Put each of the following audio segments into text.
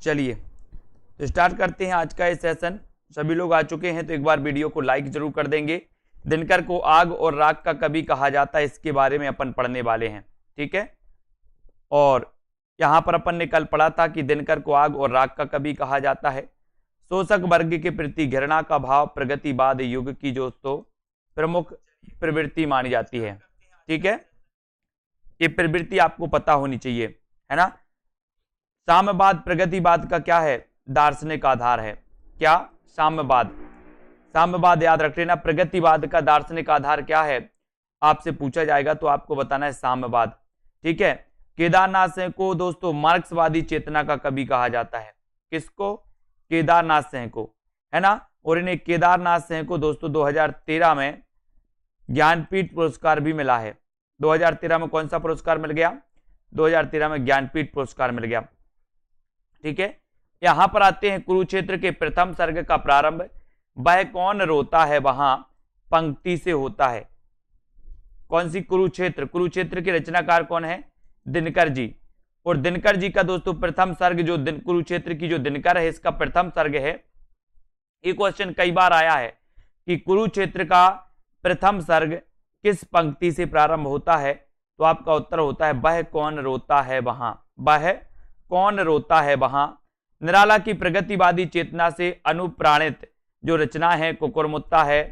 चलिए तो स्टार्ट करते हैं आज का ये सेशन। सभी लोग आ चुके हैं तो एक बार वीडियो को लाइक जरूर कर देंगे। दिनकर को आग और राख का कवि कहा जाता है, इसके बारे में अपन पढ़ने वाले हैं, ठीक है। और यहां पर अपन ने कल पढ़ा था कि दिनकर को आग और राख का कवि कहा जाता है। शोषक वर्ग के प्रति घृणा का भाव प्रगतिवाद युग की जो तो प्रमुख प्रवृत्ति मानी जाती है, ठीक है। ये प्रवृत्ति आपको पता होनी चाहिए, है ना। साम्यवाद प्रगतिवाद का क्या है, दार्शनिक आधार है। क्या? साम्यवाद। साम्यवाद याद रख लेना। प्रगतिवाद का दार्शनिक आधार क्या है, आपसे पूछा जाएगा तो आपको बताना है साम्यवाद, ठीक है। केदारनाथ सिंह को दोस्तों मार्क्सवादी चेतना का कवि कहा जाता है। किसको? केदारनाथ सिंह को, है ना। और इन्हें केदारनाथ सिंह को दोस्तों 2013 में ज्ञानपीठ पुरस्कार भी मिला है। 2013 में कौन सा पुरस्कार मिल गया? 2013 में ज्ञानपीठ पुरस्कार मिल गया, ठीक है। यहां पर आते हैं कुरुक्षेत्र के प्रथम सर्ग का प्रारंभ वह कौन रोता है वहां पंक्ति से होता है। कौन सी? कुरुक्षेत्र। कुरुक्षेत्र के रचनाकार कौन है? दिनकर जी। और दिनकर जी का दोस्तों प्रथम सर्ग जो कुरुक्षेत्र की जो दिनकर है इसका प्रथम सर्ग है। ये क्वेश्चन कई बार आया है कि कुरुक्षेत्र का प्रथम सर्ग किस पंक्ति से प्रारंभ होता है, तो आपका उत्तर होता है वह कौन रोता है वहां। वह कौन रोता है वहां। निराला की प्रगतिवादी चेतना से अनुप्राणित जो रचना है कुकुरमुत्ता है,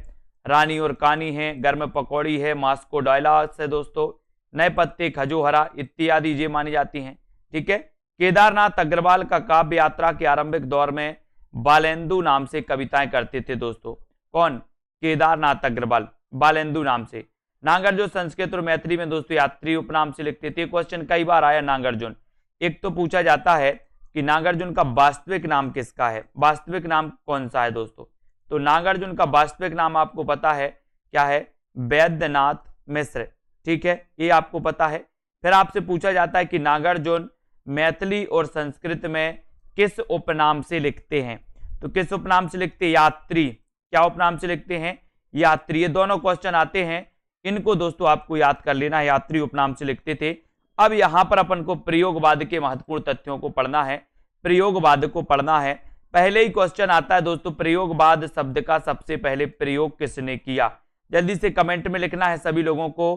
रानी और कहानी है, गर्म पकौड़ी है, मास्को डायलॉग्स है दोस्तों, नए पत्ते, खजोहरा इत्यादि ये मानी जाती हैं, ठीक है। केदारनाथ अग्रवाल का काव्य यात्रा के आरंभिक दौर में बालेंदु नाम से कविताएं करते थे दोस्तों। कौन? केदारनाथ अग्रवाल, बालेंदु नाम से। नागार्जुन संस्कृत और मैथिली में दोस्तों यात्री उपनाम से लिखते थे। क्वेश्चन कई बार आया नागार्जुन। एक तो पूछा जाता है कि नागार्जुन का वास्तविक नाम किसका है, वास्तविक नाम कौन सा है दोस्तों। तो नागार्जुन का वास्तविक नाम आपको पता है क्या है? वैद्यनाथ मिश्र, ठीक है, ये आपको पता है। फिर आपसे पूछा जाता है कि नागार्जुन मैथिली और संस्कृत में किस उपनाम से लिखते हैं, तो किस उपनाम से लिखते हैं? यात्री। क्या उपनाम से लिखते हैं? यात्री। ये दोनों क्वेश्चन आते हैं, इनको दोस्तों आपको याद कर लेना है, यात्री उपनाम से लिखते थे। अब यहां पर अपन को प्रयोगवाद के महत्वपूर्ण तथ्यों को पढ़ना है, प्रयोगवाद को पढ़ना है। पहले ही क्वेश्चन आता है दोस्तों, प्रयोगवाद शब्द का सबसे पहले प्रयोग किसने किया। जल्दी से कमेंट में लिखना है सभी लोगों को,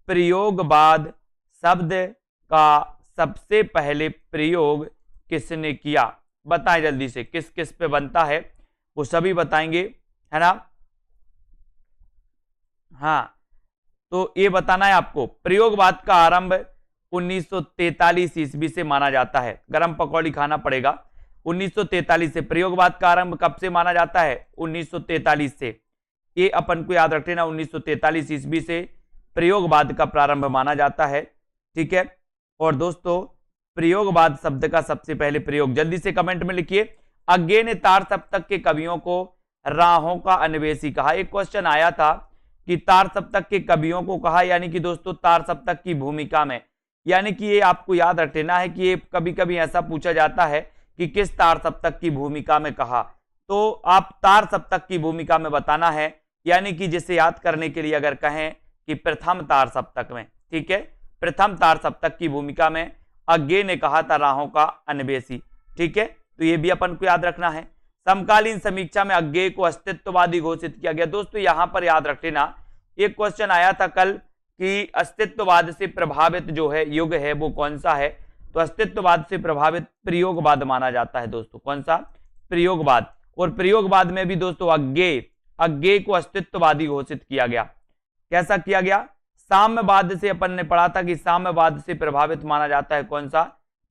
प्रयोगवाद शब्द का सबसे पहले प्रयोग किसने किया। बताएं जल्दी से, किस किस पे बनता है वो सभी बताएंगे, है ना। हाँ, तो ये बताना है आपको। प्रयोगवाद का आरंभ 1943 ईस्वी से माना जाता है। गरम पकौड़ी खाना पड़ेगा। 1943 से प्रयोगवाद का आरंभ कब से माना जाता है? 1943 से। ये अपन को याद रखना, 1943 ईस्वी से प्रयोगवाद का प्रारंभ माना जाता है, ठीक है। और दोस्तों प्रयोगवाद शब्द का सबसे पहले प्रयोग, जल्दी से कमेंट में लिखिए। अज्ञे ने तार सप्तक के कवियों को राहों का अन्वेषी कहा। एक क्वेश्चन आया था कि तार सप्तक के कवियों को कहा, यानी कि दोस्तों तार सप्तक की भूमिका में, यानी कि ये आपको याद रख लेना है कि ये कभी कभी ऐसा पूछा जाता है कि किस तार सप्तक की भूमिका में कहा, तो आप तार सप्तक की भूमिका में बताना है, यानी कि जिसे याद करने के लिए अगर कहें कि प्रथम तार सप्तक में, ठीक है, प्रथम तार सप्तक की भूमिका में अज्ञे ने कहा था राहों का अन्वेषी, ठीक है। तो ये भी अपन को याद रखना है। समकालीन समीक्षा में अज्ञे को अस्तित्ववादी घोषित किया गया। दोस्तों यहां पर याद रख लेना, एक क्वेश्चन आया था कल कि अस्तित्ववाद से प्रभावित जो है युग है वो कौन सा है, तो अस्तित्ववाद से प्रभावित प्रयोगवाद माना जाता है दोस्तों। कौन सा? प्रयोगवाद। और प्रयोगवाद में भी दोस्तों अज्ञे को अस्तित्ववादी घोषित किया गया। कैसा किया गया? साम्यवाद से अपन ने पढ़ा था कि साम्यवाद से प्रभावित माना जाता है कौन सा?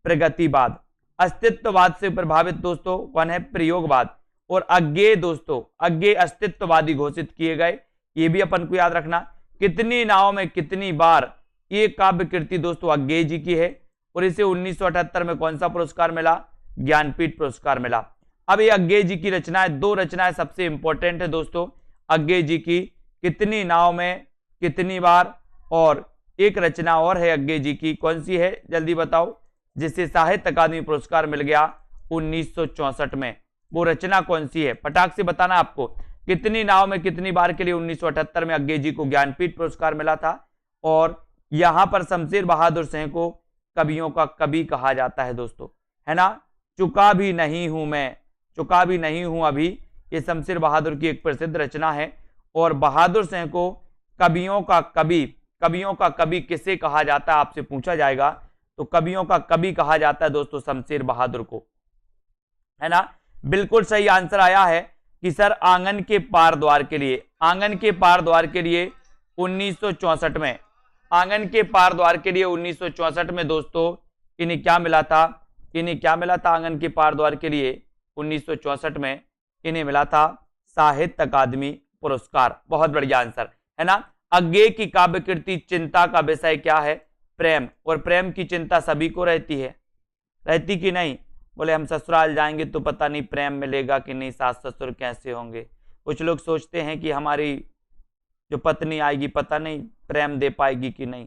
प्रगतिवाद। अस्तित्ववाद से प्रभावित दोस्तों कौन है? प्रयोगवाद। और अज्ञे दोस्तों, अज्ञे अस्तित्ववादी घोषित किए गए, ये भी अपन को याद रखना। कितनी नाव में कितनी बार, ये काव्य कृति दोस्तों अज्ञे जी की है और इसे 1978 में कौन सा पुरस्कार मिला? ज्ञानपीठ पुरस्कार मिला। अब ये अज्ञे जी की रचनाएं, दो रचनाएं सबसे इंपॉर्टेंट है दोस्तों अज्ञे जी की, कितनी नाव में कितनी बार, और एक रचना और है अज्ञे जी की, कौन सी है जल्दी बताओ, जिसे साहित्य अकादमी पुरस्कार मिल गया 1964 में। वो रचना कौन सी है? फटाक से बताना आपको। कितनी नाव में कितनी बार के लिए 1978 में अज्ञे जी को ज्ञानपीठ पुरस्कार मिला था। और यहां पर शमशेर बहादुर सिंह को कवियों का कवि कहा जाता है दोस्तों, है ना। चुका भी नहीं हूं मैं, चुका भी नहीं हूं अभी, ये शमशेर बहादुर की एक प्रसिद्ध रचना है। और बहादुर सिंह को कवियों का कवि किसे कहा जाता है, आपसे पूछा जाएगा तो कवियों का कवि कहा जाता है दोस्तों शमशेर बहादुर को, है ना। बिल्कुल सही आंसर आया है कि सर आंगन के पार द्वार के लिए, आंगन के पार द्वार के लिए 1964 में, आंगन के पार द्वार के लिए 1964 में दोस्तों इन्हें क्या मिला था, इन्हें क्या मिला था आंगन के पार द्वार के लिए 1964 में इन्हें मिला था साहित्य अकादमी पुरस्कार। बहुत बढ़िया आंसर, है ना। अज्ञे की काव्य कृति चिंता का विषय क्या है, प्रेम, और प्रेम की चिंता सभी को रहती है, रहती कि नहीं, बोले हम ससुराल जाएंगे तो पता नहीं प्रेम मिलेगा कि नहीं, सास ससुर कैसे होंगे। कुछ लोग सोचते हैं कि हमारी जो पत्नी आएगी पता नहीं प्रेम दे पाएगी कि नहीं,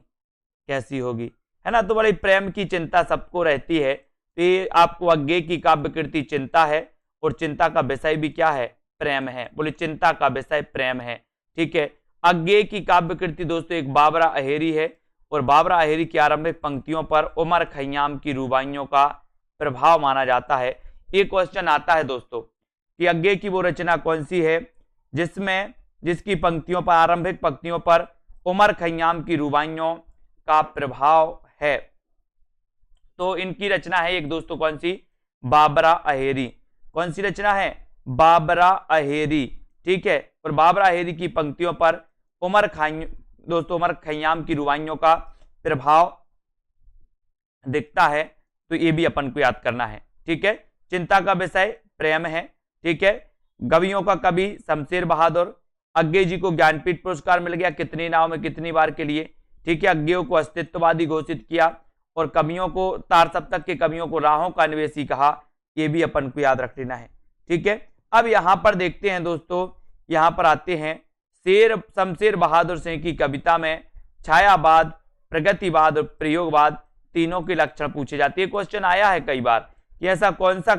कैसी होगी, है ना। तो बड़ी प्रेम की चिंता सबको रहती है। तो ये आपको अज्ञे की काव्य कृति चिंता है और चिंता का विषय भी क्या है, प्रेम है। बोले चिंता का विषय प्रेम है, ठीक है। अज्ञे की काव्य कृति दोस्तों एक बाबरा अहेरी है और बाबरा अहेरी की आरंभिक पंक्तियों पर उमर खय्याम की रुबाइयों का प्रभाव माना जाता है। एक क्वेश्चन आता है दोस्तों कि अज्ञे की वो रचना कौन सी है जिसकी पंक्तियों पर, आरंभिक पंक्तियों पर उमर खय्याम की रुबाइयों का प्रभाव है। तो इनकी रचना है एक दोस्तों कौन सी, बाबरा अहेरी। कौन सी रचना है, बाबरा अहेरी, ठीक है। और बाबरा अहेरी की पंक्तियों पर उमर खय्याम की रुबाइयों का प्रभाव दिखता है। तो ये भी अपन को याद करना है, ठीक है। चिंता का विषय प्रेम है, ठीक है। कवियों का कवि शमशेर बहादुर। अज्ञे जी को ज्ञानपीठ पुरस्कार मिल गया, कितनी नाव में कितनी बार के लिए, ठीक है। अज्ञेयों को अस्तित्ववादी घोषित किया और कवियों को, तार सप्तक के कवियों को राहों का अन्वेषी कहा। ये भी अपन को याद रख लेना है, ठीक है। अब यहां पर देखते हैं दोस्तों, यहां पर आते हैं शमशेर बहादुर सिंह की कविता में छायावाद, प्रगतिवाद और प्रयोगवाद तीनों के लक्षण पूछे जाते हैं। क्वेश्चन आया है कई बार कि ऐसा कौन सा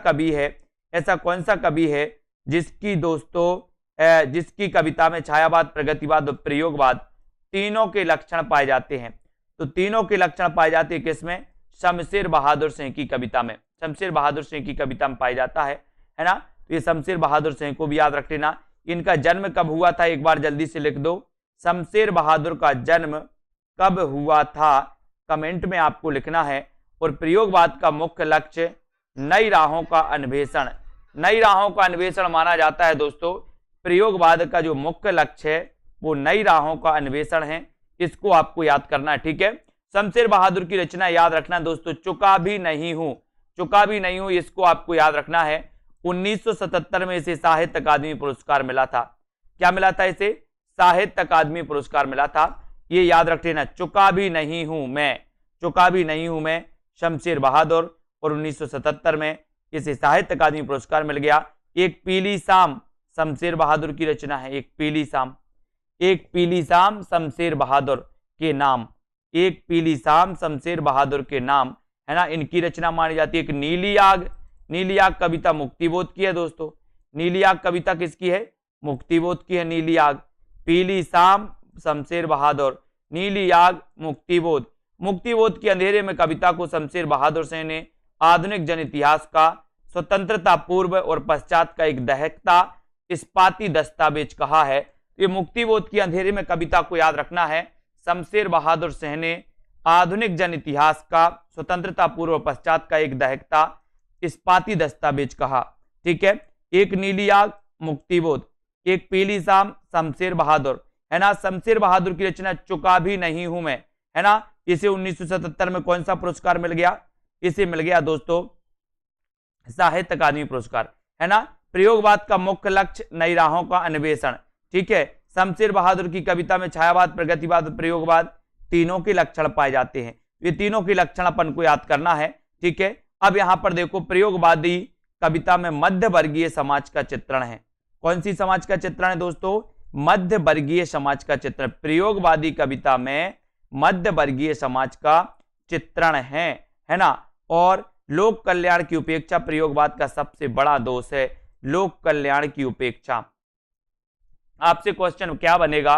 कवि है जिसकी दोस्तों जिसकी कविता में छायावाद, प्रगतिवाद और प्रयोगवाद तीनों के लक्षण पाए जाते हैं। तो तीनों के लक्षण पाए जाते हैं किसमें, शमशेर बहादुर सिंह की कविता में, शमशेर बहादुर सिंह की कविता में पाया जाता है ना। तो ये शमशेर बहादुर सिंह को भी याद रख लेना। इनका जन्म कब हुआ था, एक बार जल्दी से लिख दो, शमशेर बहादुर का जन्म कब हुआ था, कमेंट में आपको लिखना है। और प्रयोगवाद का मुख्य लक्ष्य नई राहों का अन्वेषण, नई राहों का अन्वेषण माना जाता है दोस्तों। प्रयोगवाद का जो मुख्य लक्ष्य है वो नई राहों का अन्वेषण है, इसको आपको याद करना है, ठीक है। शमशेर बहादुर की रचना याद रखना दोस्तों, चुका भी नहीं हूं, चुका भी नहीं हूं, इसको आपको याद रखना है। 1977 में इसे साहित्य अकादमी पुरस्कार मिला था। क्या मिला था इसे, साहित्य अकादमी पुरस्कार मिला था, ये याद रख लेना। चुका भी नहीं हूं मैं, चुका भी नहीं हूं मैं, शमशेर बहादुर, और 1977 में इसे साहित्य अकादमी पुरस्कार मिल गया। एक पीली शाम शमशेर बहादुर की रचना है, एक पीली शाम, एक पीली शाम शमशेर बहादुर के नाम, एक पीली शाम शमशेर बहादुर के नाम, है ना। इनकी रचना मानी जाती है। एक नीली आग, नीली आग कविता मुक्तिबोध की है दोस्तों, नीली आग कविता किसकी है, मुक्तिबोध की है नीली आग। पीली शाम शमशेर बहादुर, नीली आग मुक्तिबोध। मुक्तिबोध के अंधेरे में कविता को शमशेर बहादुर सिंह ने आधुनिक जन इतिहास का, स्वतंत्रता पूर्व और पश्चात का एक दहकता इस्पाती दस्तावेज कहा है। ये मुक्तिबोध की अंधेरे में कविता को याद रखना है। शमशेर बहादुर सिंह ने आधुनिक जन इतिहास का, स्वतंत्रता पूर्व पश्चात का एक दहकता इस्पाती दस्तावेज कहा, ठीक है। एक नीली आग मुक्तिबोध, एक पीली शाम शमशेर बहादुर, है ना। शमशेर बहादुर की रचना चुका भी नहीं हूं मैं, है ना। इसे 1977 में कौन सा पुरस्कार मिल गया, इसे मिल गया दोस्तों साहित्य अकादमी पुरस्कार, है ना। प्रयोगवाद का मुख्य लक्ष्य नई राहों का अन्वेषण, ठीक है। शमशेर बहादुर की कविता में छायावाद, प्रगतिवाद, प्रयोगवाद तीनों के लक्षण पाए जाते हैं। ये तीनों के लक्षण अपन को याद करना है, ठीक है। अब यहां पर देखो, प्रयोगवादी कविता में मध्य वर्गीय समाज का चित्रण है। कौन सी समाज का चित्रण है दोस्तों, मध्य वर्गीय समाज का चित्रण। प्रयोगवादी कविता में मध्य वर्गीय समाज का चित्रण है ना। और लोक कल्याण की उपेक्षा प्रयोगवाद का सबसे बड़ा दोष है, लोक कल्याण की उपेक्षा। आपसे क्वेश्चन क्या बनेगा,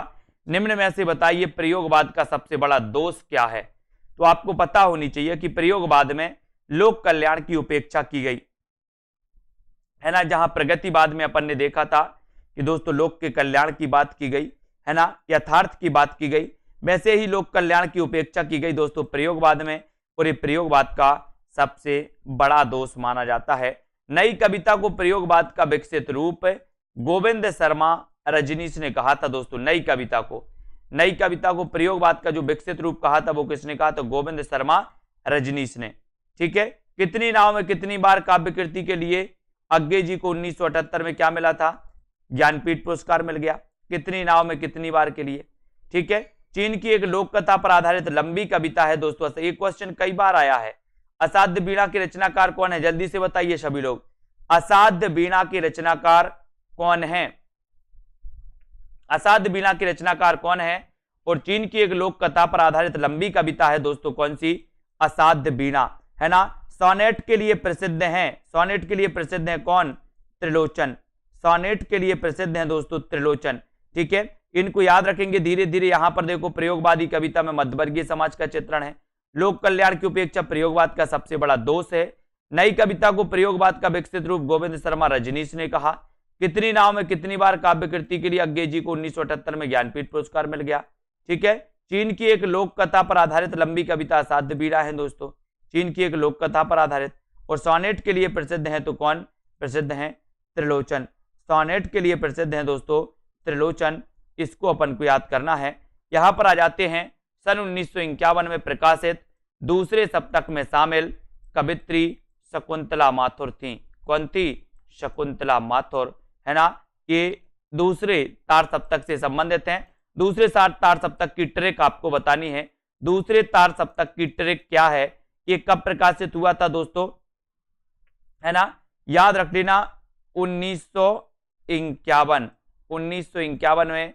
निम्न में से बताइए प्रयोगवाद का सबसे बड़ा दोष क्या है। तो आपको पता होनी चाहिए कि प्रयोगवाद में लोक कल्याण की उपेक्षा की गई। है ना, जहां प्रगतिवाद में अपन ने देखा था कि दोस्तों लोक के कल्याण की बात की गई, है ना, यथार्थ की बात की गई, वैसे ही लोक कल्याण की उपेक्षा की गई दोस्तों प्रयोगवाद में, और ये प्रयोगवाद का सबसे बड़ा दोष माना जाता है। नई कविता को प्रयोगवाद का विकसित रूप गोविंद शर्मा रजनीश ने कहा था दोस्तों। नई कविता को प्रयोगवाद का जो विकसित रूप कहा था वो किसने कहा? तो गोविंद शर्मा रजनीश ने। ठीक है, कितनी नाव में कितनी बार काव्य कृति के लिए अज्ञे जी को 1978 में क्या मिला था? ज्ञानपीठ पुरस्कार मिल गया। कितनी नाव में कितनी बार के लिए? ठीक है, चीन की एक लोक कथा पर आधारित लंबी कविता है दोस्तों। ये क्वेश्चन कई बार आया है। असाध्य वीणा के रचनाकार कौन है? जल्दी से बताइए सभी लोग, असाध्य वीणा के रचनाकार कौन है? असाध्य वीणा के रचनाकार कौन है? और चीन की एक लोक कथा पर आधारित लंबी कविता है दोस्तों, कौन सी? असाध्य वीणा, है ना। सोनेट के लिए प्रसिद्ध है, सोनेट के लिए प्रसिद्ध है कौन? त्रिलोचन। सोनेट के लिए प्रसिद्ध है दोस्तों त्रिलोचन। ठीक है, इनको याद रखेंगे धीरे धीरे। यहां पर देखो प्रयोगवादी कविता में मध्यवर्गीय समाज का चित्रण है। लोक कल्याण की उपेक्षा प्रयोगवाद का सबसे बड़ा दोष है। नई कविता को प्रयोगवाद का विकसित रूप गोविंद शर्मा रजनीश ने कहा। कितनी नाव में कितनी बार काव्य कृति के लिए अज्ञे जी को 1978 में ज्ञानपीठ पुरस्कार मिल गया। ठीक है, चीन की एक लोक कथा पर आधारित लंबी कविता असाध्य वीणा है दोस्तों, चीन की एक लोक कथा पर आधारित। और सोनेट के लिए प्रसिद्ध है तो कौन प्रसिद्ध है? त्रिलोचन। सोनेट के लिए प्रसिद्ध है दोस्तों त्रिलोचन। इसको अपन को याद करना है। यहां पर आ जाते हैं सन 1951 में प्रकाशित दूसरे सप्तक में शामिल कवित्री शकुंतला माथुर थी। कौन थी? शकुंतला माथुर, है ना। ये दूसरे तार सप्तक से संबंधित हैं। दूसरे तार सप्तक की ट्रिक आपको बतानी है। दूसरे तार सप्तक की ट्रिक क्या है? ये कब प्रकाशित हुआ था दोस्तों, है ना, याद रख लेना 1951 में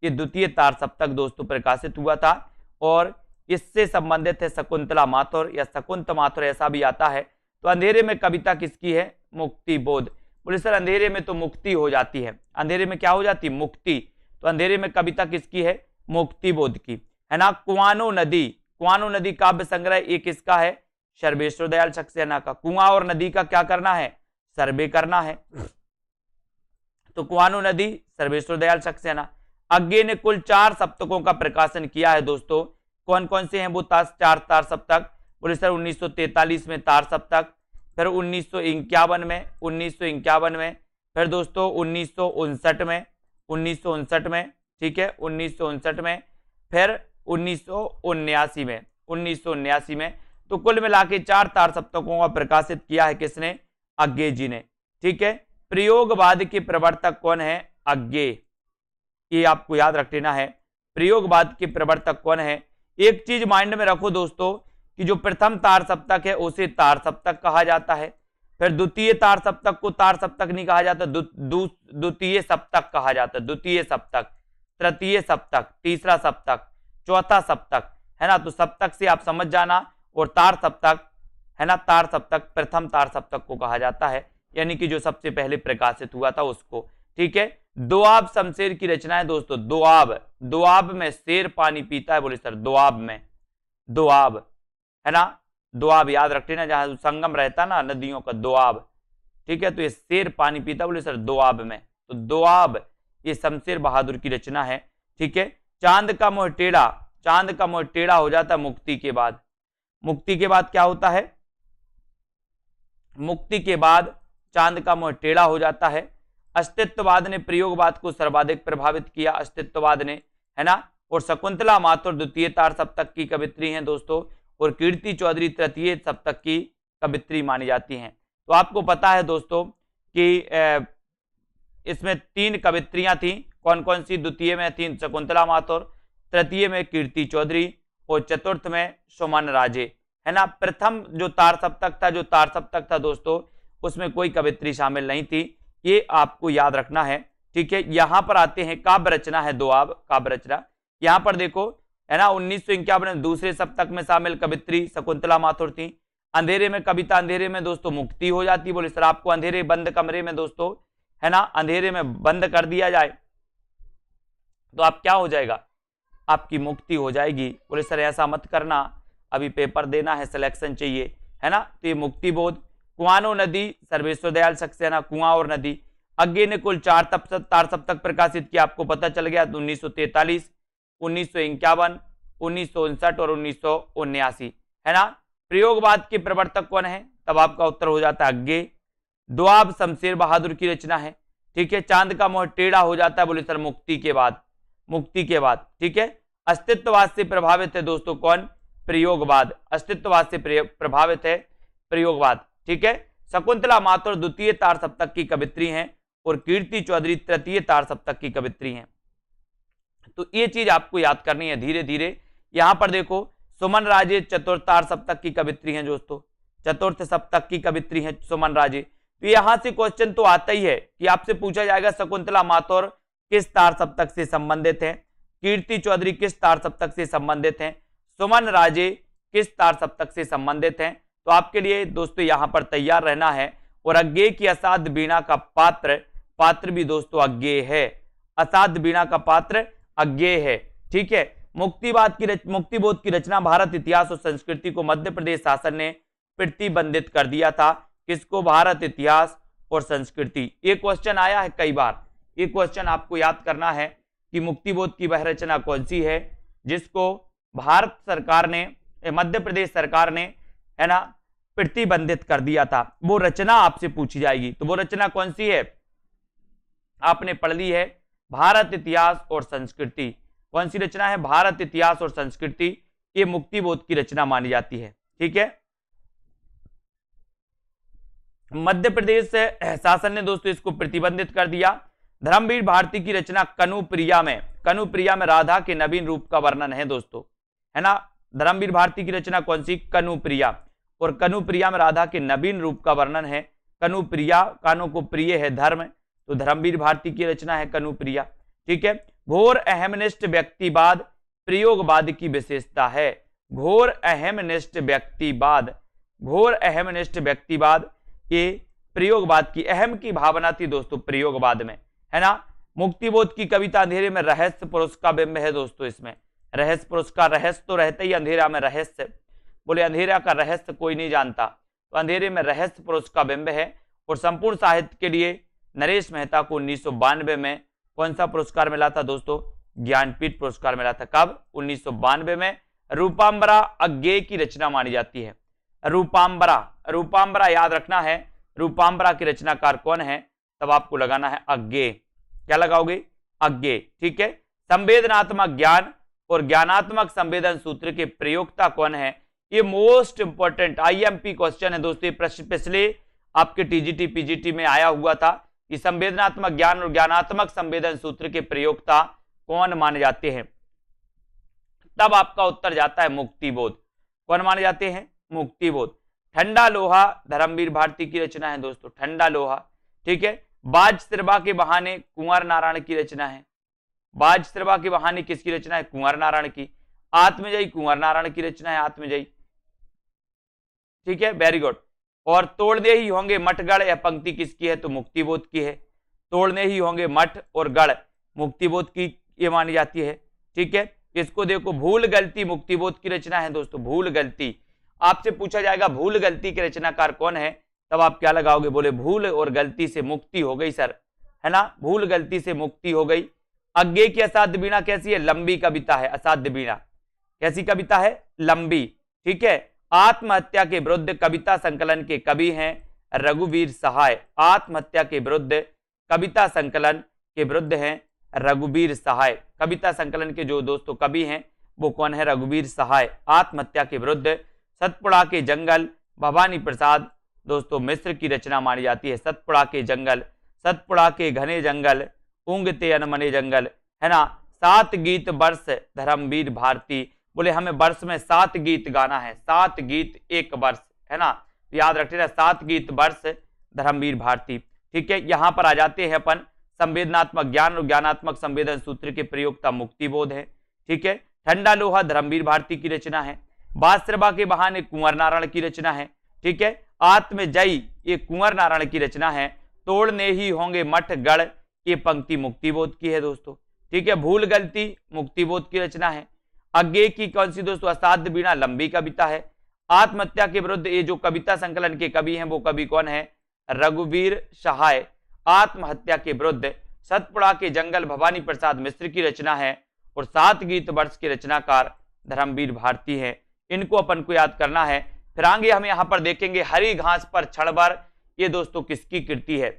ये द्वितीय तार सप्तक दोस्तों प्रकाशित हुआ था। और इससे संबंधित है शकुंतला माथुर या शकुंत माथुर, ऐसा भी आता है। तो अंधेरे में कविता किसकी है? मुक्ति बोध। बोले सर अंधेरे में तो मुक्ति हो जाती है, अंधेरे में क्या हो जाती है? मुक्ति। तो अंधेरे में कविता किसकी है? मुक्ति बोध की, है ना। कुआनो नदी काव्य संग्रह ये किसका है? सर्वेश्वर दयाल सक्सेना का। कुआं और नदी का क्या करना है? सर्वे करना है। तो कुआनो नदी सर्वेश्वर दयाल सक्सेना। अज्ञे ने कुल 4 सप्तकों का प्रकाशन किया है दोस्तों। कौन कौन से हैं वो 4 तार सप्तक? बोले सर 1943 में तार सप्तक, फिर 1951 में, फिर दोस्तों 1959 में, ठीक है, 1959 में, फिर 1979 में। तो कुल मिला के 4 तार सप्तकों का प्रकाशित किया है किसने? अज्ञे जी ने। ठीक है, प्रयोगवाद के प्रवर्तक कौन है? अज्ञे। ये आपको याद रख लेना है, प्रयोगवाद के प्रवर्तक कौन है। एक चीज माइंड में रखो दोस्तों कि जो प्रथम तार सप्तक है उसे तार सप्तक कहा जाता है। फिर द्वितीय तार सप्तक को तार सप्तक नहीं कहा जाता, द्वितीय सप्तक कहा जाता है। द्वितीय सप्तक, तृतीय सप्तक, तीसरा सप्तक, चौथा सप्तक, है ना। तो सप्तक से आप समझ जाना। और तार सप्तक, है ना, तार सप्तक प्रथम तार सप्तक को कहा जाता है, यानी कि जो सबसे पहले प्रकाशित हुआ था उसको। ठीक है, दोआब शमशेर की रचना है दोस्तों। दोआब में शेर पानी पीता है। बोले सर दोआब में, दोआब, है ना, दोआब याद रखते ना, जहां संगम रहता ना नदियों का, दोआब। ठीक है, तो ये शेर पानी पीता, बोले सर दोआब में। तो दोआब ये शमशेर बहादुर की रचना है। ठीक है, चांद का मोह टेढ़ा हो जाता है मुक्ति के बाद। मुक्ति के बाद क्या होता है? मुक्ति के बाद चांद का मोह टेढ़ा हो जाता है। अस्तित्ववाद ने प्रयोगवाद को सर्वाधिक प्रभावित किया, अस्तित्ववाद ने, है ना। और शकुंतला माथुर द्वितीय तार सप्तक की कवित्री हैं दोस्तों, और कीर्ति चौधरी तृतीय सप्तक की कवित्री मानी जाती हैं। तो आपको पता है दोस्तों कि इसमें 3 कवित्रियां थी। कौन कौन सी? द्वितीय में थी शकुंतला माथुर, तृतीय में कीर्ति चौधरी, और चतुर्थ में सुमन राजे, है ना। प्रथम जो तार सप्तक था दोस्तों, उसमें कोई कवित्री शामिल नहीं थी। ये आपको याद रखना है। ठीक है, यहां पर आते हैं काव्य रचना है दोआब, काव्य रचना। यहां पर देखो, है ना, 1951 में दूसरे सप्तक में शामिल कवित्री शकुंतला माथुर थी। अंधेरे में कविता, अंधेरे में दोस्तों मुक्ति हो जाती। बोले सर आपको अंधेरे बंद कमरे में दोस्तों, है ना, अंधेरे में बंद कर दिया जाए तो आप क्या हो जाएगा? आपकी मुक्ति हो जाएगी। बोले सर ऐसा मत करना, अभी पेपर देना है, सिलेक्शन चाहिए, है ना। तो ये मुक्ति बोध, कुआनो नदी सर्वेश्वर दयाल सक्सेना, कुआं और नदी। अज्ञे ने कुल 4 सप्तक प्रकाशित किया, आपको पता चल गया। 1943, 1951, 1959 और 1979, है ना। प्रयोगवाद के प्रवर्तक कौन है, तब आपका उत्तर हो जाता है अज्ञे। दोआब शमशेर बहादुर की रचना है, ठीक है। चांद का मुंह टेढ़ा हो जाता है, बोले सर मुक्ति के बाद, मुक्ति के बाद, ठीक है। अस्तित्ववाद से प्रभावित है दोस्तों कौन, प्रयोगवाद। अस्तित्ववाद से प्रभावित है प्रयोगवाद, ठीक है। शकुंतला माथुर द्वितीय तार सप्तक की कवित्री हैं और कीर्ति चौधरी तृतीय तार सप्तक की कवित्री हैं। तो ये चीज आपको याद करनी है धीरे धीरे। यहां पर देखो सुमन राजे चतुर्थ तार सप्तक की कवित्री हैं दोस्तों, चतुर्थ सप्तक की कवित्री हैं सुमन राजे। तो यहां से क्वेश्चन तो आता ही है कि आपसे पूछा जाएगा शकुंतला माथुर किस तार सप्तक से संबंधित हैं, कीर्ति चौधरी किस तार सप्तक से संबंधित हैं, सुमन राजे किस तार सप्तक से संबंधित हैं। तो आपके लिए दोस्तों यहां पर तैयार रहना है। और अज्ञेय की असाध्य वीणा का पात्र भी दोस्तों अज्ञेय है, असाध्य वीणा का पात्र अज्ञेय है, ठीक है। मुक्तिबोध की रचना भारत इतिहास और संस्कृति को मध्य प्रदेश शासन ने प्रतिबंधित कर दिया था। किसको, भारत इतिहास और संस्कृति। ये क्वेश्चन आया है कई बार, ये क्वेश्चन आपको याद करना है कि मुक्तिबोध की वह रचना कौन सी है जिसको भारत सरकार ने, मध्य प्रदेश सरकार ने, है ना, प्रतिबंधित कर दिया था। वो रचना आपसे पूछी जाएगी। तो वो रचना कौन सी है, आपने पढ़ ली है, भारत इतिहास और संस्कृति। कौन सी रचना है, भारत इतिहास और संस्कृति। ये मुक्तिबोध की रचना मानी जाती है, ठीक है। मध्य प्रदेश शासन ने दोस्तों इसको प्रतिबंधित कर दिया। धर्मवीर भारती की रचना कनुप्रिया में राधा के नवीन रूप का वर्णन है दोस्तों, है ना। धर्मवीर भारती की रचना कौन सी, कनुप्रिया। और कनुप्रिया में राधा के नवीन रूप का वर्णन है। कनुप्रिया, कानों को प्रिय है धर्म, तो धर्मवीर भारती की रचना है कनुप्रिया, ठीक है। घोर अहमनिष्ठ व्यक्तिवाद प्रयोगवाद की विशेषता है। घोर अहमनिष्ठ व्यक्तिवाद ये प्रयोगवाद की, अहम की भावना थी दोस्तों प्रयोगवाद में, है ना। मुक्तिबोध की कविता अंधेरे में रहस्य पुरुष का बिंब है दोस्तों। इसमें रहस्य पुरुष का, रहस्य तो रहता ही अंधेरा में, रहस्य बोले अंधेरा का रहस्य कोई नहीं जानता, तो अंधेरे में रहस्य पुरुष का बिंब है। और संपूर्ण साहित्य के लिए नरेश मेहता को 1992 में कौन सा पुरस्कार मिला था दोस्तों, ज्ञानपीठ पुरस्कार मिला था। कब, 1992 में। रूपांबरा अज्ञेय की रचना मानी जाती है। रूपांबरा याद रखना है, रूपांबरा की रचनाकार कौन है, तब आपको लगाना है अज्ञेय। क्या लगाओगे, अज्ञेय, ठीक है। संवेदनात्मक ज्ञान और ज्ञानात्मक संवेदन सूत्र के प्रयोक्ता कौन है, ये मोस्ट इंपोर्टेंट आईएमपी क्वेश्चन है दोस्तों। प्रश्न पिछले आपके टीजीटी पीजीटी में आया हुआ था कि संवेदनात्मक ज्ञान और ज्ञानात्मक संवेदन सूत्र के प्रयोक्ता कौन माने जाते हैं, तब आपका उत्तर जाता है मुक्तिबोध। कौन माने जाते हैं, मुक्तिबोध। ठंडा लोहा धर्मवीर भारती की रचना है दोस्तों, ठंडा लोहा, ठीक है। बाज सिरबा के बहाने कुंवर नारायण की रचना है। बाज सिरबा के बहाने किसकी रचना है, कुंवर नारायण की। आत्मजयी कुंवर नारायण की रचना है, आत्मजयी, ठीक है, वेरी गुड। और तोड़ने ही होंगे मठ गढ़, यह पंक्ति किसकी है, तो मुक्तिबोध की है। तोड़ने ही होंगे मठ और गढ़ मुक्तिबोध की ये मानी जाती है, ठीक है। इसको देखो, भूल गलती मुक्तिबोध की रचना है दोस्तों, भूल गलती। आपसे पूछा जाएगा भूल गलती के रचनाकार कौन है, तब आप क्या लगाओगे, बोले भूल और गलती से मुक्ति हो गई सर, है ना, भूल गलती से मुक्ति हो गई। अज्ञेय की असाध्य वीणा कैसी है, लंबी कविता है, असाध्य वीणा कैसी कविता है, लंबी, ठीक है। आत्महत्या के विरुद्ध कविता संकलन के कवि हैं रघुवीर सहाय। आत्महत्या के विरुद्ध कविता संकलन के विरुद्ध हैं रघुवीर सहाय। कविता संकलन के जो दोस्तों कवि हैं वो कौन है, रघुवीर सहाय। आत्महत्या के विरुद्ध सतपुड़ा के जंगल भवानी प्रसाद दोस्तों मिश्र की रचना मानी जाती है। सतपुड़ा के जंगल, सतपुड़ा के घने जंगल, ऊंगते अनमने जंगल, है ना। 7 गीत वर्ष धर्मवीर भारती, बोले हमें वर्ष में 7 गीत गाना है, 7 गीत एक वर्ष, है ना, याद रखिएगा 7 गीत वर्ष धर्मवीर भारती, ठीक है। यहां पर आ जाते हैं अपन, संवेदनात्मक ज्ञान और ज्ञानात्मक संवेदन सूत्र के प्रयोक्ता मुक्तिबोध है, ठीक है। ठंडा लोहा धर्मवीर भारती की रचना है। बादशरबा के बहाने कुंवर नारायण की रचना है, ठीक है। आत्मजयी ये कुंवर नारायण की रचना है। तोड़ने ही होंगे मठ गढ़ ये पंक्ति मुक्तिबोध की है दोस्तों, ठीक है। भूल गलती मुक्तिबोध की रचना है। अज्ञेय की कौन सी दोस्तों, असाध्य वीणा लंबी कविता है। आत्महत्या के विरुद्ध ये जो कविता संकलन के कवि हैं वो कवि कौन है? रघुवीर सहाय। आत्महत्या के विरुद्ध सतपुड़ा के जंगल भवानी प्रसाद मिश्र की रचना है और 7 गीत वर्ष के रचनाकार धर्मवीर भारती हैं। इनको अपन को याद करना है। फिर आगे हम यहां पर देखेंगे हरी घास पर क्षण भर, ये दोस्तों किसकी कृति है?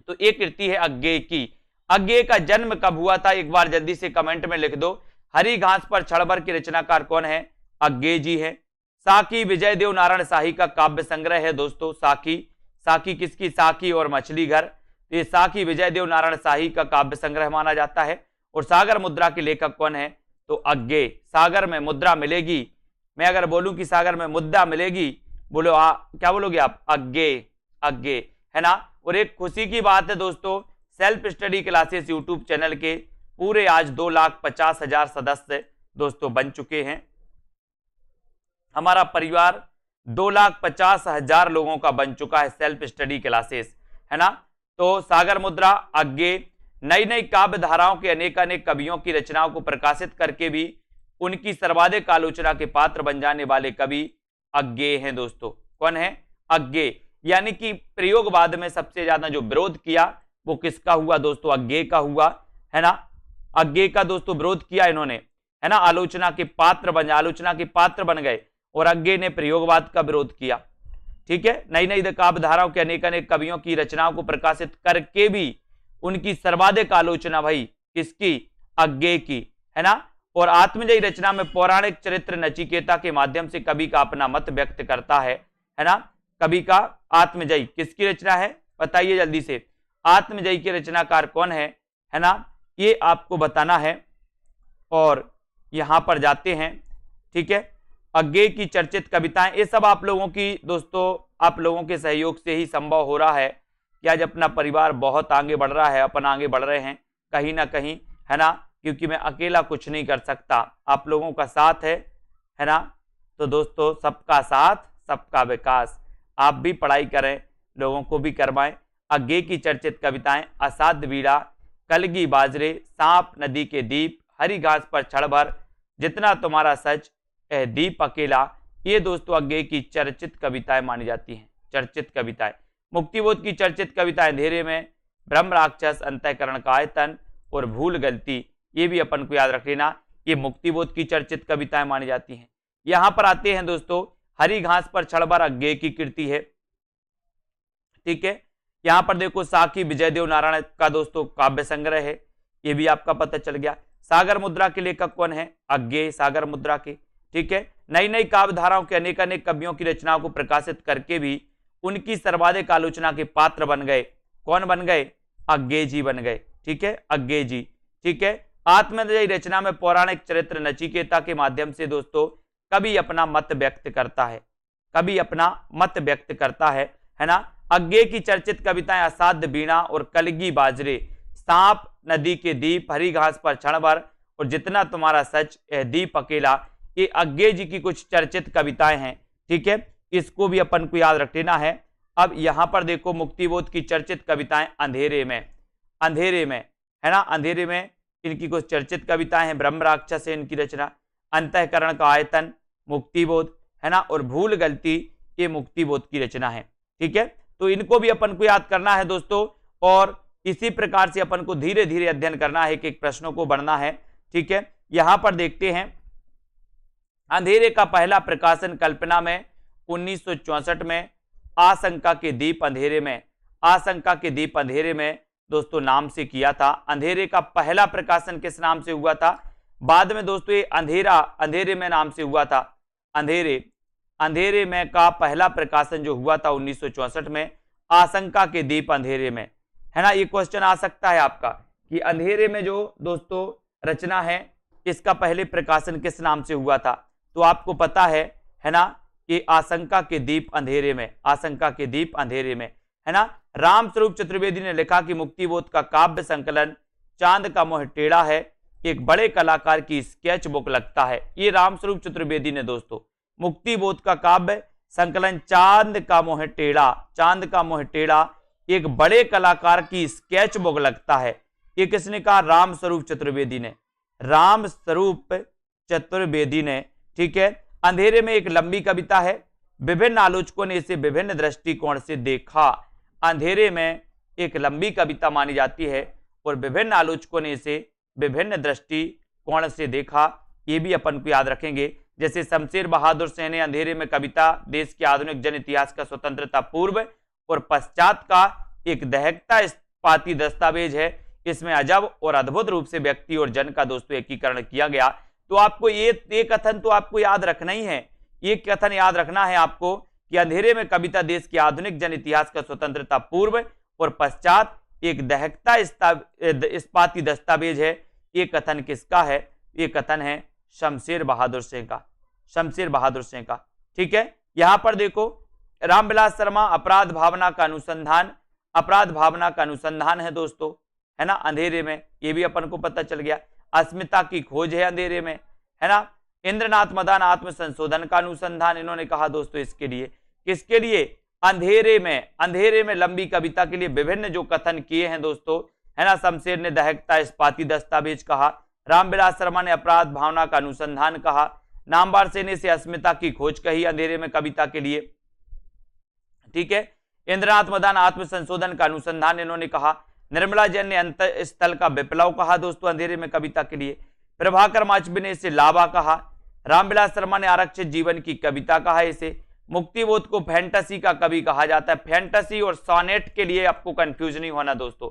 तो ये कृति है अज्ञेय की। अज्ञेय का जन्म कब हुआ था? एक बार जल्दी से कमेंट में लिख दो। हरी घास पर क्षण भर के रचनाकार कौन है? अज्ञेय जी है। साकी विजय देव नारायण शाही का काव्य संग्रह है दोस्तों। साकी, साकी किसकी? साकी और मछली घर। ये साकी विजय देव नारायण शाही का काव्य संग्रह माना जाता है। और सागर मुद्रा के लेखक कौन है? तो अज्ञेय। सागर में मुद्रा मिलेगी, मैं अगर बोलूं कि सागर में मुद्रा मिलेगी, बोलो क्या बोलोगे आप? अज्ञेय, अज्ञेय, है ना। और एक खुशी की बात है दोस्तों, self study classes YouTube channel के पूरे आज 2,50,000 सदस्य दोस्तों बन चुके हैं। हमारा परिवार 2,50,000 लोगों का बन चुका है सेल्फ स्टडी क्लासेस, है ना। तो सागर मुद्रा, अज्ञेय, नई नई काव्य धाराओं के अनेकानेक कवियों की रचनाओं को प्रकाशित करके भी उनकी सर्वाधिक आलोचना के पात्र बन जाने वाले कवि अज्ञेय हैं दोस्तों। कौन है? अज्ञेय। यानी कि प्रयोगवाद में सबसे ज्यादा जो विरोध किया वो किसका हुआ दोस्तों? अज्ञेय का हुआ, है ना। अज्ञेय का दोस्तों विरोध किया इन्होंने, है ना। आलोचना के पात्र बन गए और अज्ञेय ने प्रयोगवाद का विरोध किया। ठीक है। नई नई काव्य धाराओं के अनेक कवियों की रचनाओं को प्रकाशित करके भी उनकी सर्वाधिक आलोचना भाई किसकी? अज्ञेय की, है ना। और आत्मजयी रचना में पौराणिक चरित्र नचिकेता के माध्यम से कवि का अपना मत व्यक्त करता है ना। कवि का आत्मजयी किसकी रचना है? बताइए जल्दी से। आत्मजयी के रचनाकार कौन है ना, ये आपको बताना है। और यहां पर जाते हैं, ठीक है। अज्ञेय की चर्चित कविताएं, ये सब आप लोगों की दोस्तों, आप लोगों के सहयोग से ही संभव हो रहा है कि आज अपना परिवार बहुत आगे बढ़ रहा है, अपन आगे बढ़ रहे हैं कहीं ना कहीं, है ना। क्योंकि मैं अकेला कुछ नहीं कर सकता, आप लोगों का साथ है ना। तो दोस्तों सबका साथ सबका विकास, आप भी पढ़ाई करें, लोगों को भी करवाएं। अज्ञेय की चर्चित कविताएं असाध्य वीड़ा, कलगी बाजरे, सांप नदी के दीप, हरी घास पर क्षण भर, जितना तुम्हारा सच, ए दीप अकेला, ये दोस्तों अज्ञेय की चर्चित कविताएं मानी जाती हैं। चर्चित कविताएं। मुक्तिबोध की चर्चित कविताएं अंधेरे में, ब्रह्म राक्षस, अंतःकरण का आयतन और भूल गलती, ये भी अपन को याद रख लेना, ये मुक्तिबोध की चर्चित कविताएं मानी जाती हैं। यहां पर आते हैं दोस्तों, हरी घास पर क्षण भर अज्ञेय की कृति है, ठीक है। यहां पर देखो साकी विजयदेव नारायण का दोस्तों काव्य संग्रह है, ये भी आपका पता चल गया। सागर मुद्रा के लेखक कौन है? अज्ञेय, सागर मुद्रा के, ठीक है। नई नई काव्य धाराओं के अनेक कवियों की रचनाओं को प्रकाशित करके भी उनकी सर्वाधिक आलोचना के पात्र बन गए। कौन बन गए? अज्ञेय जी बन गए, ठीक है, अज्ञेय जी, ठीक है। आत्मजयी रचना में पौराणिक चरित्र नचिकेता के माध्यम से दोस्तों कवि अपना मत व्यक्त करता है, कवि अपना मत व्यक्त करता है ना। अज्ञेय की चर्चित कविताएं असाध्य वीणा और कलगी बाजरे, सांप नदी के दीप, हरी घास पर क्षण भर और जितना तुम्हारा सच, यह दीप अकेला, ये अज्ञेय जी की कुछ चर्चित कविताएं हैं, ठीक है। इसको भी अपन को याद रख लेना है। अब यहां पर देखो मुक्तिबोध की चर्चित कविताएं अंधेरे में, अंधेरे में, है ना। अंधेरे में इनकी कुछ चर्चित कविताएं हैं। ब्रह्म राक्षस है इनकी रचना, अंतःकरण का आयतन मुक्तिबोध, है ना, और भूल गलती ये मुक्तिबोध की रचना है, ठीक है। तो इनको भी अपन को याद करना है दोस्तों, और इसी प्रकार से अपन को धीरे धीरे अध्ययन करना है, कि प्रश्नों को बढ़ना है, ठीक है। यहां पर देखते हैं, अंधेरे का पहला प्रकाशन कल्पना में 1964 में, आशंका के दीप अंधेरे में, आशंका के दीप अंधेरे में दोस्तों नाम से किया था। अंधेरे का पहला प्रकाशन किस नाम से हुआ था? बाद में दोस्तों ये अंधेरा, अंधेरे में नाम से हुआ था। अंधेरे, अंधेरे में का पहला प्रकाशन जो हुआ था 1964 में, आशंका के दीप अंधेरे में, है ना। ये क्वेश्चन आ सकता है आपका कि अंधेरे में जो दोस्तों रचना है, इसका पहले प्रकाशन किस नाम से हुआ था? तो आपको पता है ना, कि आशंका के दीप अंधेरे में, आशंका के दीप अंधेरे में, है ना। रामस्वरूप चतुर्वेदी ने लिखा कि मुक्तिबोध का काव्य संकलन चांद का मोह टेढ़ा है, एक बड़े कलाकार की स्केच बुक लगता है। ये रामस्वरूप चतुर्वेदी ने दोस्तों मुक्तिबोध का काव्य संकलन चांद का मोह टेढ़ा, चांद का मोह टेढ़ा एक बड़े कलाकार की स्केच बुक लगता है। ये किसने कहा? रामस्वरूप चतुर्वेदी ने, रामस्वरूप चतुर्वेदी ने, ठीक है। अंधेरे में एक लंबी कविता है, विभिन्न आलोचकों ने इसे विभिन्न दृष्टिकोण से देखा। अंधेरे में एक लंबी कविता मानी जाती है और विभिन्न आलोचकों ने इसे विभिन्न दृष्टिकोण से देखा। ये भी अपन को याद रखेंगे। जैसे शमशेर बहादुर सिंह ने अंधेरे में कविता देश के आधुनिक जन इतिहास का स्वतंत्रता पूर्व और पश्चात का एक दहकता इस्पाती दस्तावेज है। इसमें अजब और अद्भुत रूप से व्यक्ति और जन का दोस्तों एकीकरण किया गया। तो आपको ये कथन तो आपको याद रखना ही है। ये कथन याद रखना है आपको कि अंधेरे में कविता देश के आधुनिक जन इतिहास का स्वतंत्रता पूर्व और पश्चात एक दहकता इस्पाती दस्तावेज है। ये कथन किसका है? ये कथन है शमशेर बहादुर सिंह का, शमशेर बहादुर सिंह का। ठीक है, यहां पर देखो रामविलास शर्मा अपराध भावना का अनुसंधान, अपराध भावना का अनुसंधान है दोस्तों, है ना। अंधेरे में ये भी अपन को पता चल गया। अस्मिता की खोज है अंधेरे में, है ना। इंद्रनाथ मदान आत्म संशोधन का अनुसंधान इन्होंने कहा दोस्तों इसके लिए, किसके लिए? अंधेरे में, अंधेरे में लंबी कविता के लिए विभिन्न जो कथन किए हैं दोस्तों, है ना। शमशेर ने दहकता इस्पाती दस्तावेज कहा, रामविलास शर्मा ने अपराध भावना का अनुसंधान कहा, नामवर सेन ने से अस्मिता की खोज कही अंधेरे में कविता के लिए। ठीक है, इंद्रनाथ मदान आत्म संशोधन का अनुसंधान इन्होंने कहा, निर्मला जैन ने अंत स्थल का विप्लव कहा दोस्तों अंधेरे में कविता के लिए, प्रभाकर माचवी ने इसे लावा कहा, रामविलास शर्मा ने आरक्षित जीवन की कविता कहा इसे, मुक्तिबोध को फैंटेसी का कवि कहा जाता है। फैंटेसी और सॉनेट के लिए आपको कंफ्यूज नहीं होना दोस्तों।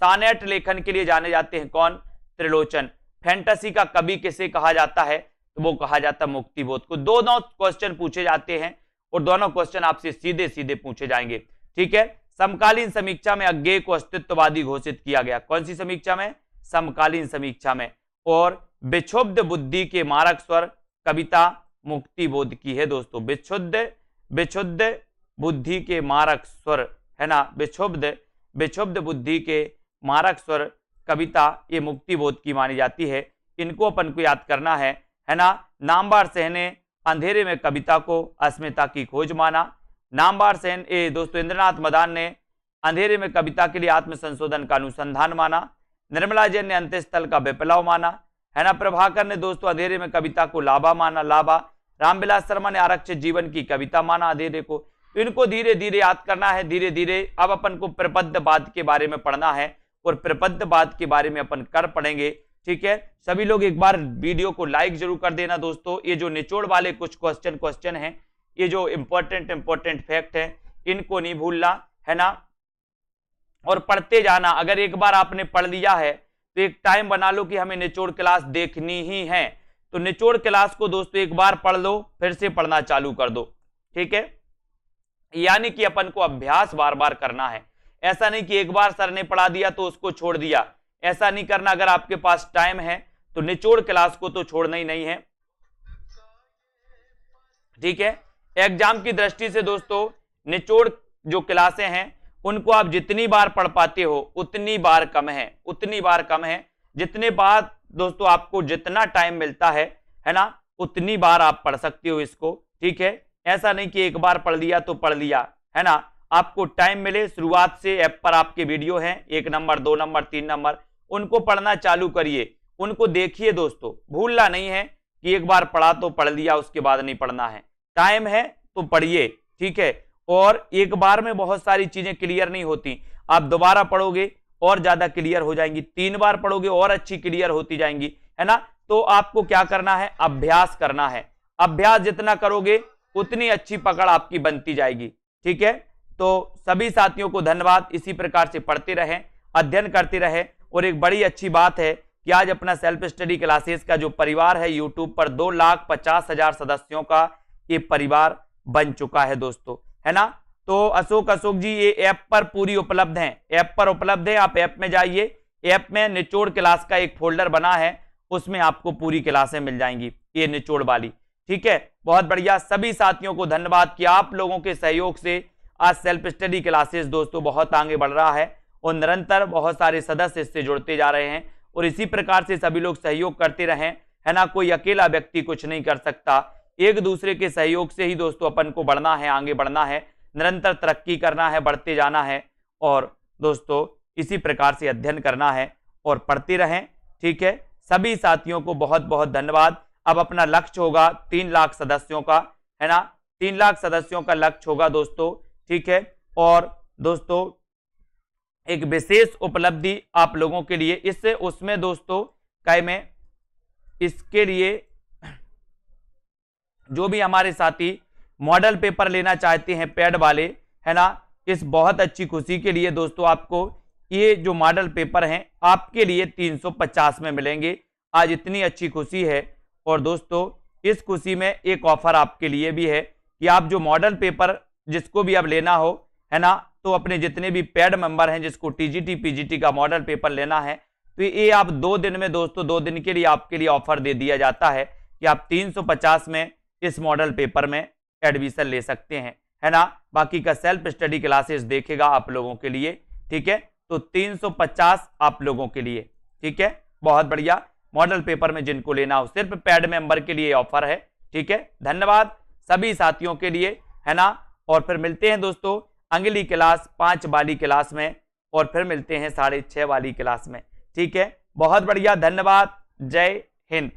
सॉनेट लेखन के लिए जाने जाते हैं कौन? त्रिलोचन। फैंटेसी का कवि किसे कहा जाता है? तो वो कहा जाता है मुक्तिबोध को। दोनों क्वेश्चन पूछे जाते हैं और दोनों क्वेश्चन आपसे सीधे सीधे पूछे जाएंगे। ठीक है, समकालीन समीक्षा में अज्ञेय को अस्तित्ववादी घोषित किया गया। कौन सी समीक्षा में? समकालीन समीक्षा में। और विक्षुब्ध बुद्धि के मारक स्वर कविता मुक्तिबोध की है दोस्तों। विक्षुब्ध बुद्धि के मारक स्वर, है ना, विक्षुब्ध बुद्धि के मारक स्वर कविता ये मुक्तिबोध की मानी जाती है। इनको अपन को याद करना है ना। नामवर सेन ने अंधेरे में कविता को अस्मिता की खोज माना। नामवर सेन दोस्तों इंद्रनाथ मदान ने अंधेरे में कविता के लिए आत्म संशोधन का अनुसंधान माना। निर्मला जैन ने अंत्यस्थल का विप्लव माना, है ना। प्रभाकर ने दोस्तों अंधेरे में कविता को लाभा माना, लाभा। रामविलास शर्मा ने आरक्षित जीवन की कविता माना अंधेरे को। तो इनको धीरे धीरे याद करना है, धीरे धीरे। अब अपन को प्रपद्धवाद के बारे में पढ़ना है और प्रपद्धवाद के बारे में अपन कर पढ़ेंगे। ठीक है, सभी लोग एक बार वीडियो को लाइक जरूर कर देना दोस्तों। ये जो निचोड़ वाले कुछ क्वेश्चन हैं, ये जो इंपॉर्टेंट फैक्ट है, इनको नहीं भूलना, है ना। और पढ़ते जाना। अगर एक बार आपने पढ़ लिया है तो एक टाइम बना लो कि हमें निचोड़ क्लास देखनी ही है। तो निचोड़ क्लास को दोस्तों एक बार पढ़ लो, फिर से पढ़ना चालू कर दो। ठीक है, यानी कि अपन को अभ्यास बार बार करना है। ऐसा नहीं कि एक बार सर ने पढ़ा दिया तो उसको छोड़ दिया, ऐसा नहीं करना। अगर आपके पास टाइम है तो निचोड़ क्लास को तो छोड़ना ही नहीं है। ठीक है, एग्जाम की दृष्टि से दोस्तों निचोड़ जो क्लासें हैं उनको आप जितनी बार पढ़ पाते हो उतनी बार कम है, उतनी बार कम है। जितने बार दोस्तों आपको जितना टाइम मिलता है ना, उतनी बार आप पढ़ सकते हो इसको। ठीक है, ऐसा नहीं कि एक बार पढ़ लिया तो पढ़ लिया, है ना। आपको टाइम मिले, शुरुआत से ऐप पर आपके वीडियो हैं 1 नंबर 2 नंबर 3 नंबर, उनको पढ़ना चालू करिए, उनको देखिए दोस्तों। भूलना नहीं है कि एक बार पढ़ा तो पढ़ लिया, उसके बाद नहीं पढ़ना है। टाइम है तो पढ़िए। ठीक है, और एक बार में बहुत सारी चीजें क्लियर नहीं होती, आप दोबारा पढ़ोगे और ज्यादा क्लियर हो जाएंगी, 3 बार पढ़ोगे और अच्छी क्लियर होती जाएंगी, है ना। तो आपको क्या करना है? अभ्यास करना है। अभ्यास जितना करोगे उतनी अच्छी पकड़ आपकी बनती जाएगी। ठीक है, तो सभी साथियों को धन्यवाद। इसी प्रकार से पढ़ते रहें, अध्ययन करते रहें। और एक बड़ी अच्छी बात है कि आज अपना सेल्फ स्टडी क्लासेस का जो परिवार है यूट्यूब पर 2,50,000 सदस्यों का ये परिवार बन चुका है दोस्तों, है ना। तो अशोक जी ये ऐप पर पूरी उपलब्ध है, ऐप पर उपलब्ध है। आप ऐप में जाइए, ऐप में निचोड़ क्लास का एक फोल्डर बना है, उसमें आपको पूरी क्लासें मिल जाएंगी, ये निचोड़ वाली। ठीक है, बहुत बढ़िया। सभी साथियों को धन्यवाद कि आप लोगों के सहयोग से आज सेल्फ स्टडी क्लासेस दोस्तों बहुत आगे बढ़ रहा है और निरंतर बहुत सारे सदस्य इससे जुड़ते जा रहे हैं। और इसी प्रकार से सभी लोग सहयोग करते रहें, है ना। कोई अकेला व्यक्ति कुछ नहीं कर सकता, एक दूसरे के सहयोग से ही दोस्तों अपन को बढ़ना है, आगे बढ़ना है, निरंतर तरक्की करना है, बढ़ते जाना है। और दोस्तों इसी प्रकार से अध्ययन करना है और पढ़ते रहें। ठीक है, सभी साथियों को बहुत बहुत धन्यवाद। अब अपना लक्ष्य होगा 3 लाख सदस्यों का, है ना, 3 लाख सदस्यों का लक्ष्य होगा दोस्तों, ठीक है। और दोस्तों एक विशेष उपलब्धि आप लोगों के लिए इससे उसमें दोस्तों काय में इसके लिए जो भी हमारे साथी मॉडल पेपर लेना चाहते हैं पेड वाले, है ना, इस बहुत अच्छी खुशी के लिए दोस्तों आपको ये जो मॉडल पेपर हैं आपके लिए 350 में मिलेंगे। आज इतनी अच्छी खुशी है। और दोस्तों इस खुशी में एक ऑफर आपके लिए भी है कि आप जो मॉडल पेपर जिसको भी अब लेना हो, है ना, तो अपने जितने भी पेड मेंबर हैं जिसको टीजीटी पीजीटी का मॉडल पेपर लेना है, तो ये आप 2 दिन में दोस्तों 2 दिन के लिए आपके लिए ऑफर दे दिया जाता है कि आप 350 में इस मॉडल पेपर में एडमिशन ले सकते हैं, है ना। बाकी का सेल्फ स्टडी क्लासेस देखेगा आप लोगों के लिए, ठीक है। तो 350 आप लोगों के लिए, ठीक है, बहुत बढ़िया। मॉडल पेपर में जिनको लेना हो सिर्फ पेड मेंबर के लिए ऑफर है, ठीक है। धन्यवाद सभी साथियों के लिए, है ना। और फिर मिलते हैं दोस्तों अगली क्लास 5 वाली क्लास में, और फिर मिलते हैं 6:30 वाली क्लास में, ठीक है। बहुत बढ़िया, धन्यवाद, जय हिंद।